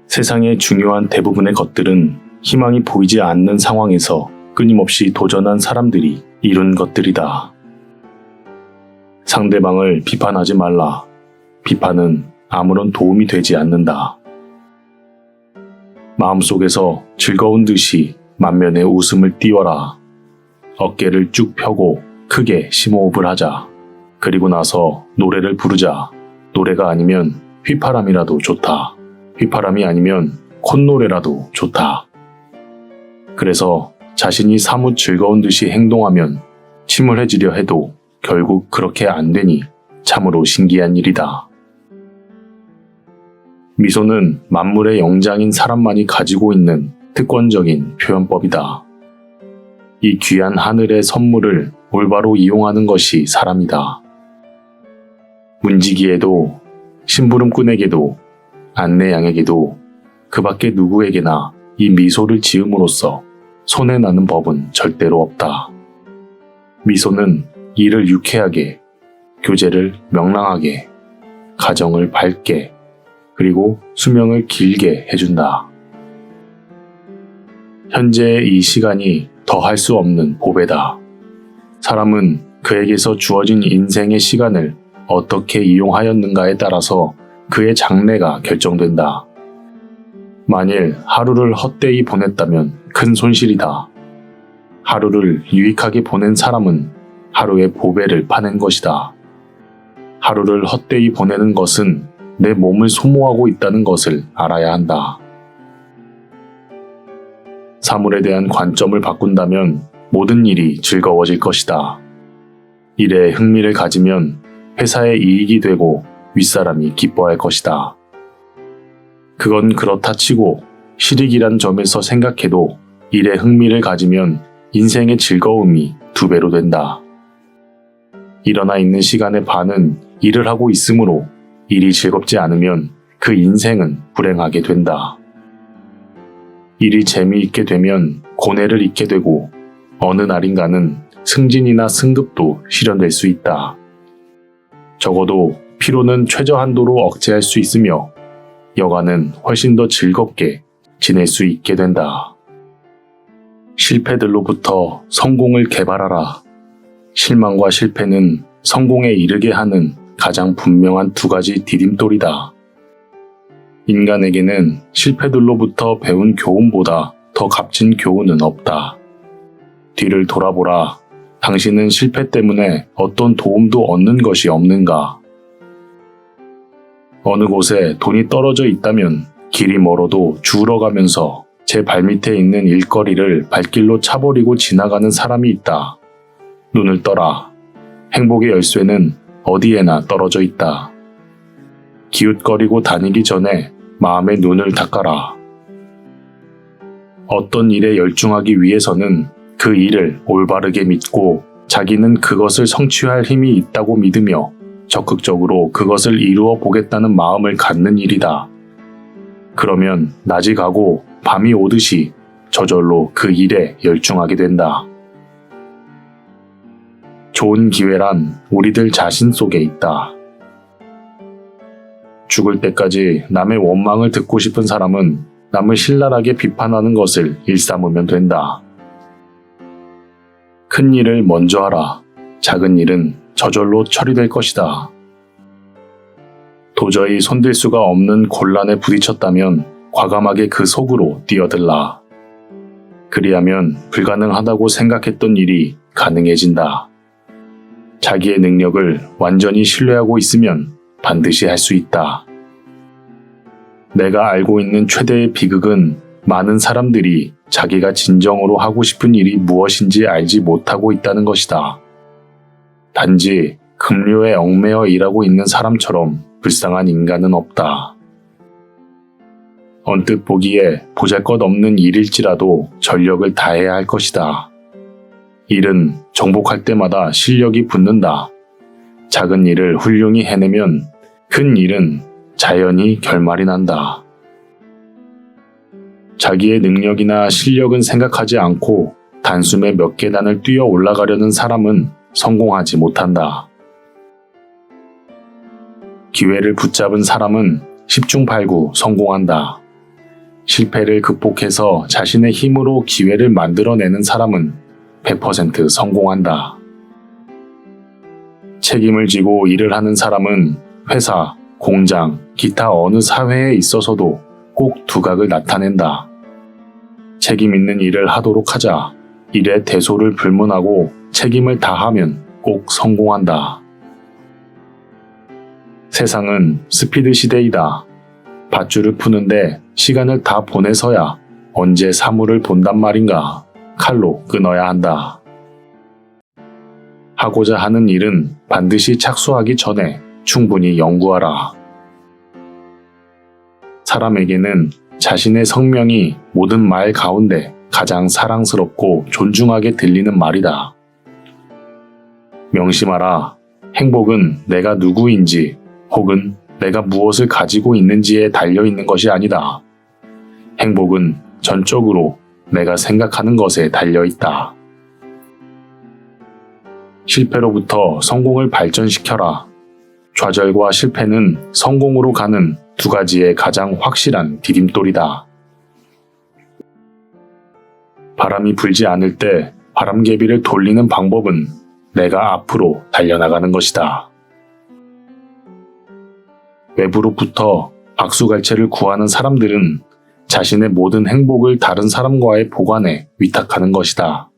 세상의 중요한 대부분의 것들은 희망이 보이지 않는 상황에서 끊임없이 도전한 사람들이 이룬 것들이다. 상대방을 비판하지 말라. 비판은 아무런 도움이 되지 않는다. 마음속에서 즐거운 듯이 만면에 웃음을 띄워라. 어깨를 쭉 펴고 크게 심호흡을 하자. 그리고 나서 노래를 부르자. 노래가 아니면 휘파람이라도 좋다. 휘파람이 아니면 콧노래라도 좋다. 그래서 자신이 사뭇 즐거운 듯이 행동하면 침울해지려 해도 결국 그렇게 안 되니 참으로 신기한 일이다. 미소는 만물의 영장인 사람만이 가지고 있는 특권적인 표현법이다. 이 귀한 하늘의 선물을 올바로 이용하는 것이 사람이다. 문지기에도, 심부름꾼에게도, 안내양에게도, 그 밖에 누구에게나 이 미소를 지음으로써 손해나는 법은 절대로 없다. 미소는 일을 유쾌하게, 교제를 명랑하게, 가정을 밝게, 그리고 수명을 길게 해준다. 현재의 이 시간이 더할 수 없는 보배다. 사람은 그에게서 주어진 인생의 시간을 어떻게 이용하였는가에 따라서 그의 장래가 결정된다. 만일 하루를 헛되이 보냈다면 큰 손실이다. 하루를 유익하게 보낸 사람은 하루의 보배를 파낸 것이다. 하루를 헛되이 보내는 것은 내 몸을 소모하고 있다는 것을 알아야 한다. 사물에 대한 관점을 바꾼다면 모든 일이 즐거워질 것이다. 일에 흥미를 가지면 회사의 이익이 되고 윗사람이 기뻐할 것이다. 그건 그렇다 치고 실익이란 점에서 생각해도 일에 흥미를 가지면 인생의 즐거움이 2배로 된다. 일어나 있는 시간의 반은 일을 하고 있으므로 일이 즐겁지 않으면 그 인생은 불행하게 된다. 일이 재미있게 되면 고뇌를 잊게 되고 어느 날인가는 승진이나 승급도 실현될 수 있다. 적어도 피로는 최저한도로 억제할 수 있으며 여가는 훨씬 더 즐겁게 지낼 수 있게 된다. 실패들로부터 성공을 개발하라. 실망과 실패는 성공에 이르게 하는 가장 분명한 2가지 디딤돌이다. 인간에게는 실패들로부터 배운 교훈보다 더 값진 교훈은 없다. 뒤를 돌아보라. 당신은 실패 때문에 어떤 도움도 얻는 것이 없는가? 어느 곳에 돈이 떨어져 있다면 길이 멀어도 주우러 가면서 제 발밑에 있는 일거리를 발길로 차버리고 지나가는 사람이 있다. 눈을 떠라. 행복의 열쇠는 어디에나 떨어져 있다. 기웃거리고 다니기 전에 마음의 눈을 닦아라. 어떤 일에 열중하기 위해서는 그 일을 올바르게 믿고 자기는 그것을 성취할 힘이 있다고 믿으며 적극적으로 그것을 이루어 보겠다는 마음을 갖는 일이다. 그러면 낮이 가고 밤이 오듯이 저절로 그 일에 열중하게 된다. 좋은 기회란 우리들 자신 속에 있다. 죽을 때까지 남의 원망을 듣고 싶은 사람은 남을 신랄하게 비판하는 것을 일삼으면 된다. 큰 일을 먼저 하라. 작은 일은 저절로 처리될 것이다. 도저히 손댈 수가 없는 곤란에 부딪혔다면 과감하게 그 속으로 뛰어들라. 그리하면 불가능하다고 생각했던 일이 가능해진다. 자기의 능력을 완전히 신뢰하고 있으면 반드시 할 수 있다. 내가 알고 있는 최대의 비극은 많은 사람들이 자기가 진정으로 하고 싶은 일이 무엇인지 알지 못하고 있다는 것이다. 단지 급료에 얽매여 일하고 있는 사람처럼 불쌍한 인간은 없다. 언뜻 보기에 보잘것없는 일일지라도 전력을 다해야 할 것이다. 일은 정복할 때마다 실력이 붙는다. 작은 일을 훌륭히 해내면 큰 일은 자연히 결말이 난다. 자기의 능력이나 실력은 생각하지 않고 단숨에 몇 계단을 뛰어 올라가려는 사람은 성공하지 못한다. 기회를 붙잡은 사람은 10중 8구 성공한다. 실패를 극복해서 자신의 힘으로 기회를 만들어내는 사람은 100% 성공한다. 책임을 지고 일을 하는 사람은 회사, 공장, 기타 어느 사회에 있어서도 꼭 두각을 나타낸다. 책임 있는 일을 하도록 하자. 일의 대소를 불문하고 책임을 다하면 꼭 성공한다. 세상은 스피드 시대이다. 밧줄을 푸는데 시간을 다 보내서야 언제 사물을 본단 말인가. 칼로 끊어야 한다. 하고자 하는 일은 반드시 착수하기 전에 충분히 연구하라. 사람에게는 자신의 성명이 모든 말 가운데 가장 사랑스럽고 존중하게 들리는 말이다. 명심하라. 행복은 내가 누구인지 혹은 내가 무엇을 가지고 있는지에 달려 있는 것이 아니다. 행복은 전적으로 내가 생각하는 것에 달려 있다. 실패로부터 성공을 발전시켜라. 좌절과 실패는 성공으로 가는 두 가지의 가장 확실한 디딤돌이다. 바람이 불지 않을 때 바람개비를 돌리는 방법은 내가 앞으로 달려나가는 것이다. 외부로부터 박수갈채를 구하는 사람들은 자신의 모든 행복을 다른 사람과의 보관에 위탁하는 것이다.